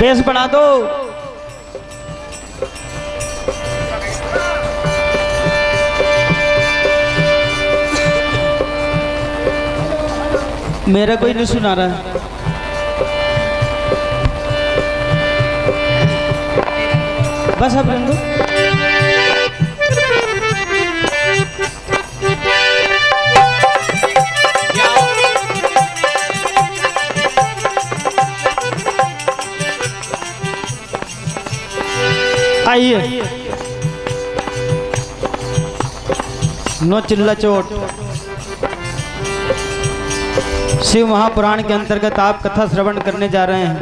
Base बढ़ा दो। मेरा कोई नहीं सुना रहा है। बस अब रहने दो। आइए, नो चिल्ला चोट। शिव महापुराण के अंतर्गत आप कथा श्रवण करने जा रहे हैं।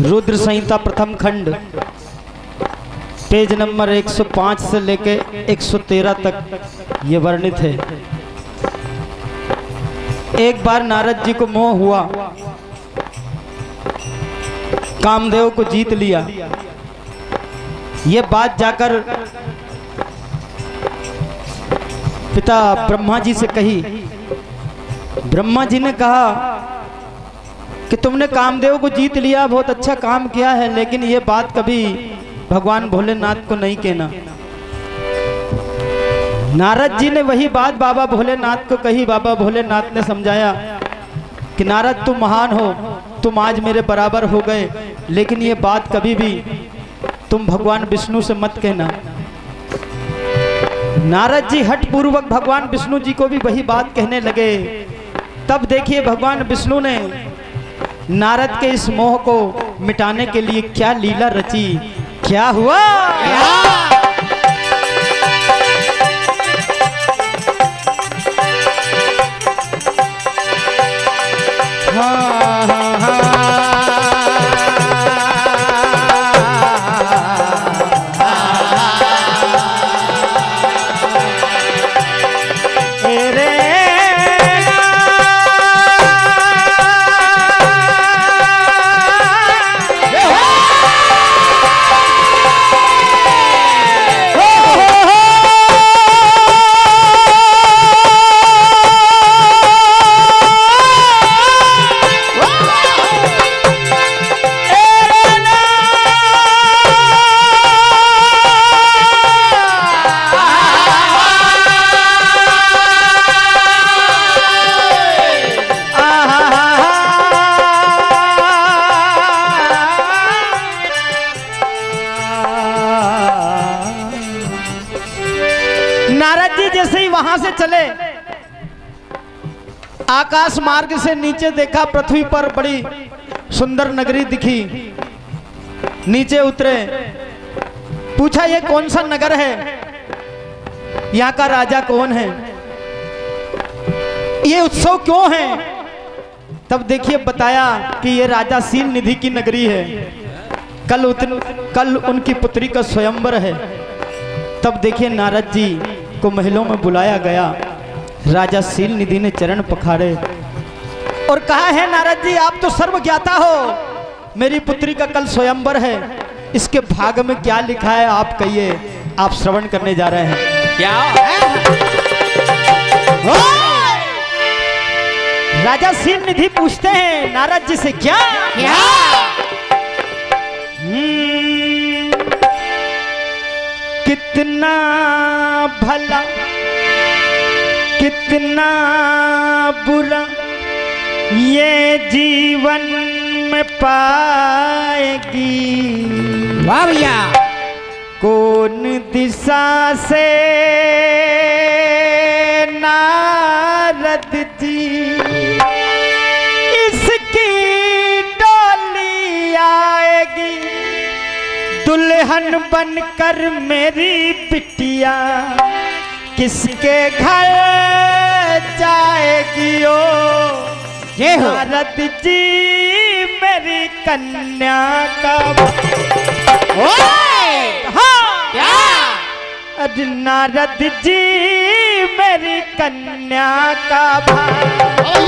रुद्र संहिता प्रथम खंड, पेज नंबर 105 से लेके 113 तक ये वर्णित है। एक बार नारद जी को मोह हुआ, कामदेव को जीत लिया। ये बात जाकर पिता ब्रह्मा जी से कही। ब्रह्मा जी ने कहा कि तुमने कामदेव को जीत लिया, बहुत अच्छा काम किया है, लेकिन ये बात कभी भगवान भोलेनाथ को नहीं कहना। नारद जी ने वही बात बाबा भोलेनाथ को कही। बाबा भोलेनाथ ने समझाया कि नारद तुम महान हो, तुम आज मेरे बराबर हो गए, लेकिन ये बात कभी भी तुम भगवान विष्णु से मत कहना। नारद जी हठ पूर्वक भगवान विष्णु जी को भी वही बात कहने लगे। तब देखिए भगवान विष्णु ने नारद के इस मोह को मिटाने के लिए क्या लीला रची। क्या हुआ? हाँ हाँ हाँ। वहां से चले, आकाश मार्ग से नीचे देखा, पृथ्वी पर बड़ी सुंदर नगरी दिखी। नीचे उतरे, पूछा ये कौन सा नगर है, यहाँ का राजा कौन है, ये उत्सव क्यों है? तब देखिए बताया कि ये राजा सील निधि की नगरी है। कल उनकी पुत्री का स्वयंवर है। तब देखिए नारद जी को महलों में बुलाया गया। राजा सील निधि ने चरण पखारे और कहा है नारद जी आप तो सर्व ज्ञाता हो, मेरी पुत्री का कल स्वयंवर है, इसके भाग में क्या लिखा है आप कहिए। आप श्रवण करने जा रहे हैं। क्या राजा सील निधि पूछते हैं नारद जी से, क्या कितना भला कितना बुरा ये जीवन में पाएगी, वाह भैया, कौन दिशा से नारद जी इसकी डोली आएगी, दुल्हन बनकर मेरी बिटिया किसके घर जाएगी। ओ ये नारद जी मेरी कन्या का अरे नारद जी मेरी कन्या का भाई,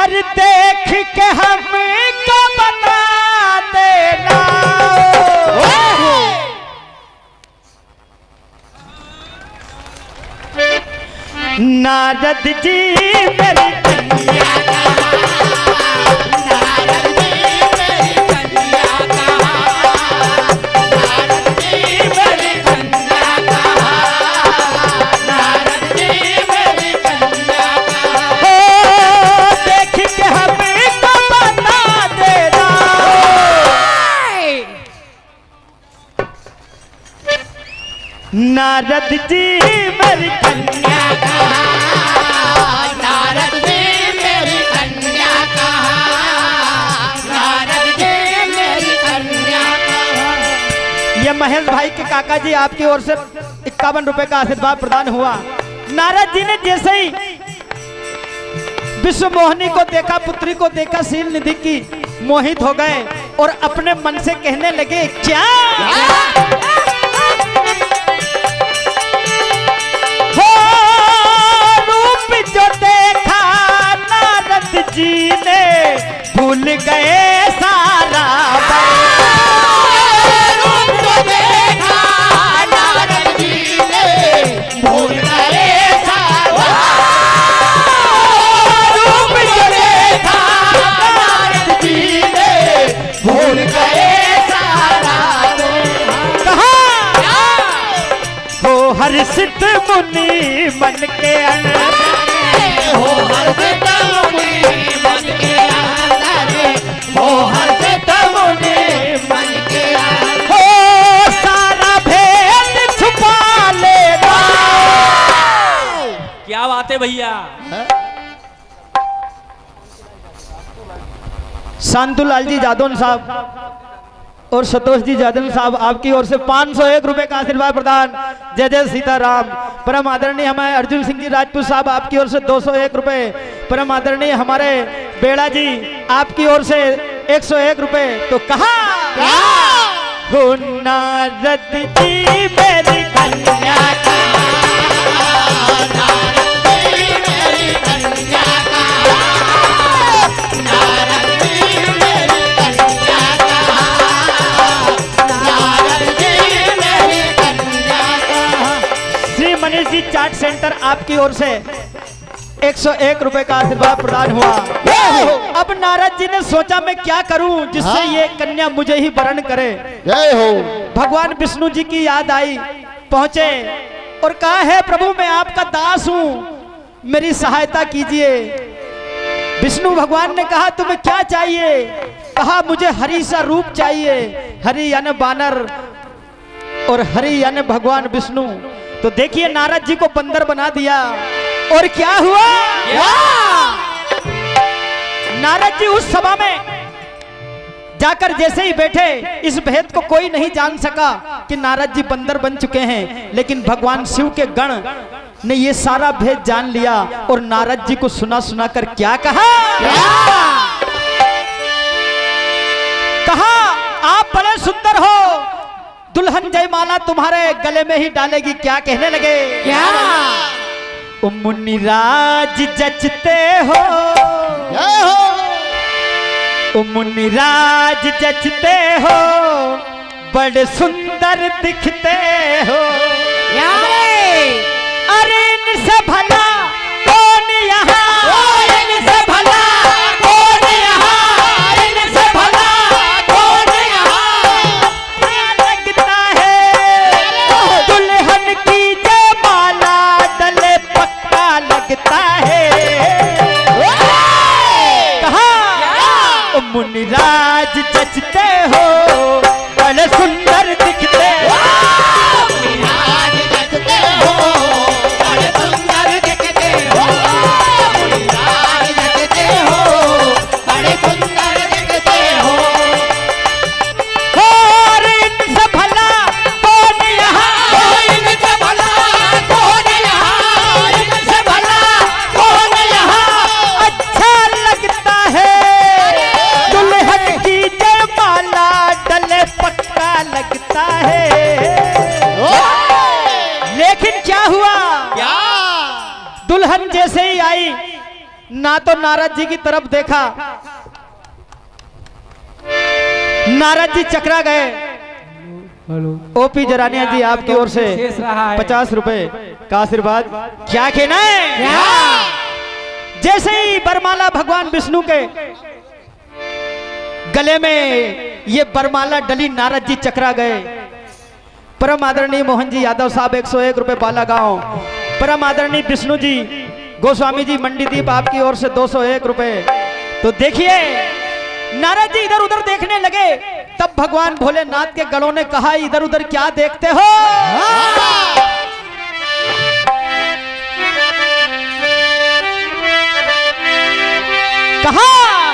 अरे देख के हमको बता देना। नारद जी मेरी कन्या का, नारद जी नारद जी मेरी कन्या कहाँ, नारद जी मेरी कन्या कहाँ, नारद जी मेरी कन्या कहाँ। ये महेश भाई के काका जी आपकी ओर से 51 रुपए का आशीर्वाद प्रदान हुआ। नारद जी ने जैसे ही विश्व मोहिनी को देखा, पुत्री को देखा, शील निधि की, मोहित हो गए और अपने मन से कहने लगे क्या हो रूप जो देखा नारद जी ने भूल गए सारा रूप जो देखा नारद जी ने भूल गए सारा, रूप जो देखा नारद जी ने भूल गए सारा। कहा हो हर्षित मुनि मन के अंदर, हो हर्षित मुनि मन के अंदर, हो हर्षित मुनि मन के अंदर, हो सारा भेद छुपा लेगा। क्या बात है भैया। शांतुलाल जी जादौन साहब और संतोष जी जादौन साहब आपकी ओर से 501 रुपए का आशीर्वाद प्रदान। जय जय सीताराम। परम आदरणीय हमारे अर्जुन सिंह जी राजपूत साहब आपकी ओर से 201 रुपए। परम आदरणीय हमारे बेड़ा जी आपकी ओर से 101 रुपए। तो कहा हो नारद जी मेरी कन्या मनीष जी चाट सेंटर आपकी ओर से 101 रुपए का आशीर्वाद प्रदान हुआ। अब नारद जी ने सोचा मैं क्या करूं जिससे ये कन्या मुझे ही वरण करे। जय हो। भगवान विष्णु जी की याद आई, पहुंचे और कहा है प्रभु मैं आपका दास हूं, मेरी सहायता कीजिए। विष्णु भगवान ने कहा तुम्हें क्या चाहिए? कहा मुझे हरि सा रूप चाहिए। हरि यानी बानर और हरि यानी भगवान विष्णु। तो देखिए नारद जी को बंदर बना दिया और क्या हुआ? नारद जी उस सभा में जाकर जैसे ही बैठे, इस भेद को कोई नहीं जान सका कि नारद जी बंदर बन चुके हैं, लेकिन भगवान शिव के गण ने ये सारा भेद जान लिया और नारद जी को सुना सुना कर क्या कहा? कहा आप बड़े सुंदर हो, दुल्हन जयमाला तुम्हारे गले में ही डालेगी। क्या कहने लगे? क्या ओ मुनिराज जचते हो, जय हो। ओ मुनिराज जचते हो, बड़े सुंदर दिखते हो। अरे इनसे भला कौन यहाँ, इनसे भला कौन यहाँ, इनसे भला कौन यहाँ। लगता है दुल्हन की जयमाला डले पक्का लगता है। कहा ओ मुनिराज जचते हो, बड़े सुंदर दिखते हो। मुनिराज जचते हो, बड़े सुंदर दिखते हो। मुनिराज जचते हो, बड़े सुंदर दिखते हो। और इनसे भला कौन यहाँ, इनसे भला कौन यहाँ, इनसे भला कौन यहाँ। अच्छा लगता है दुल्हन की जयमाला डले पक्का लगता है। लेकिन क्या हुआ? क्या दुल्हन जैसे ही आई, ना तो नारद जी की तरफ देखा, नारद जी चकरा गए। ओपी जरानिया जी आपकी ओर से 50 रुपए का आशीर्वाद। क्या कहना है? जैसे ही बरमाला भगवान विष्णु के गले में ये बरमाला डली, नारद जी चकरा गए। परम आदरणीय मोहन जी यादव साहब 101 रुपए बालागांव। परम आदरणीय विष्णु जी गोस्वामी जी मंडीदीप आपकी ओर से 201 रुपए। तो देखिए नारद जी इधर उधर देखने लगे, तब भगवान भोलेनाथ के गणों ने कहा इधर उधर क्या देखते हो? कहा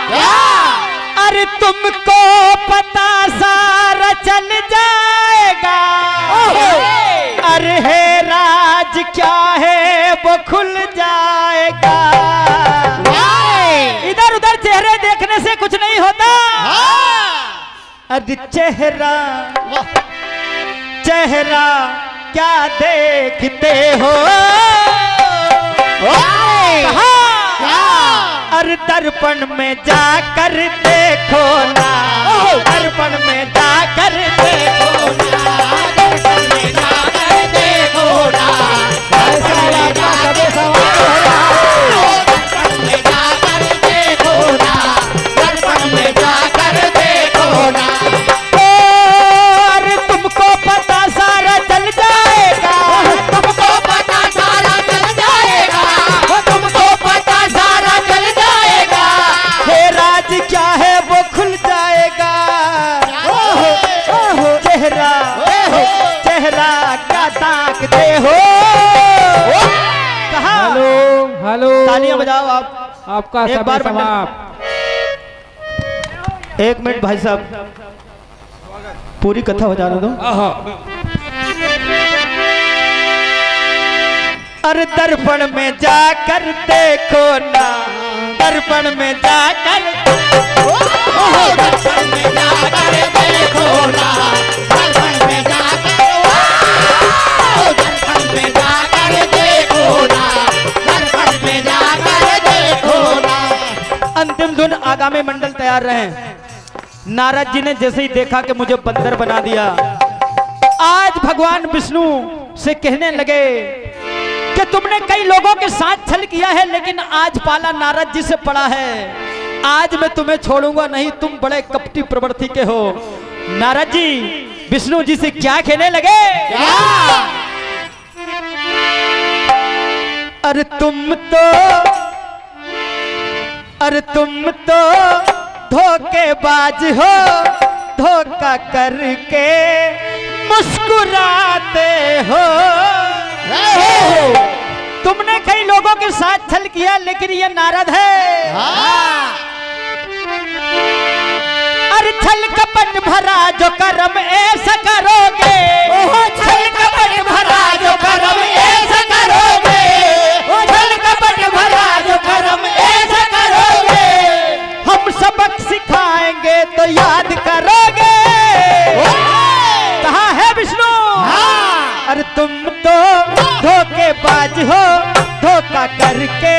क्या? अरे तुमको पता सारा चल जाएगा, अरे है राज क्या है वो खुल जाएगा। इधर उधर चेहरे देखने से कुछ नहीं होता, अरे चेहरा चेहरा क्या देखते हो, कहा अरे दर्पण में जाकर देखो ना, दर्पण में जाकर देखो ना, दर्पण में जाकर देखो ना, दर्पण में जाकर देखो ना, दर्पण में जाकर देखो ना। और तुमको पता सारा चल जाएगा, तुमको पता सारा चल जाएगा, तुमको पता सारा चल जाएगा। हे राज क्या है वो खुल जाएगा। चेहरा चेहरा क्या ताकते हो, कहा हेलो हेलो, तालियां बजाओ आप। आपका एक समय बार समाप्त। एक मिनट भाई साहब, पूरी कथा हो जाने दो। अरे दर्पण में जाकर देखो ना, दर्पण में जाकर दर्पण में जाकर देखो ना, दर्पण में जाकर, दर्पण में जाकर देखो ना, दर्पण में जाकर देखो ना। अंतिम धुन आगामी मंडल तैयार रहे। नारद जी ने जैसे ही देखा कि मुझे बंदर बना दिया, आज भगवान विष्णु से कहने लगे कि तुमने कई लोगों के साथ छल किया है, लेकिन आज पाला नारद जी से पड़ा है, आज मैं तुम्हें छोड़ूंगा नहीं, तुम बड़े कपटी प्रवृत्ति के हो। नारद जी विष्णु जी से क्या कहने लगे, अरे तुम तो धोखेबाज हो, धोखा करके मुस्कुराते हो। तुमने कई लोगों के साथ छल किया, लेकिन ये नारद है। अरे छल कपट भरा जो कर्म ऐसा करोगे, छल कपट भरा जो कर्म ऐसा करोगे, छल कपट भरा जो कर्म ऐसा करोगे। हम सबक सिखाएंगे तो याद करोगे। कहाँ है विष्णु, अरे तुम तो धोखेबाज हो, धोखा करके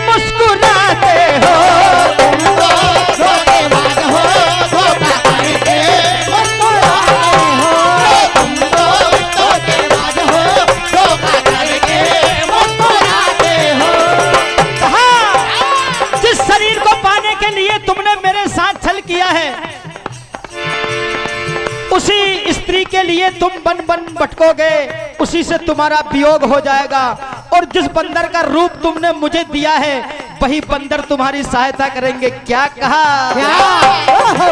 मुस्कुराते हो। तुम तो धोखेबाज हो, धोखा करके मुस्कुराते हो। तुम तो धोखेबाज हो, धोखा करके मुस्कुराते हो। कहा जिस शरीर को पाने के लिए तुमने मेरे साथ छल किया है, उसी स्त्री के लिए तुम बन बन भटकोगे, उसी से तुम्हारा वियोग हो जाएगा। और जिस बंदर का रूप तुमने मुझे दिया है, वही बंदर तुम्हारी सहायता करेंगे। क्या कहा, हो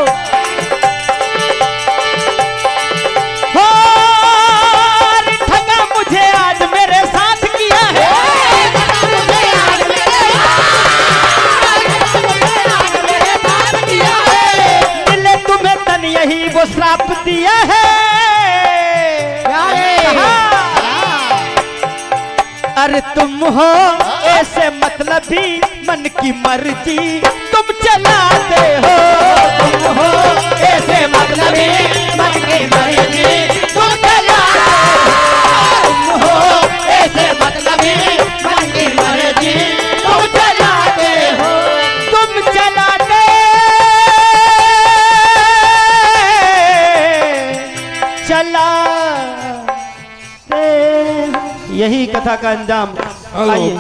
ठगा मुझे आज मेरे साथ किया है, मिले तुम्हें तन यही वो श्राप दिया है। अरे तुम हो ऐसे मतलबी, मन की मर्जी तुम चलाते हो। तुम हो ऐसे मतलबी, मन की मर्जी तुम चलाते हो। तुम हो ऐसे मतलबी, मन की मर्जी तुम चलाते हो। तुम चलाते चलाते। यही कथा का अंजाम। आइए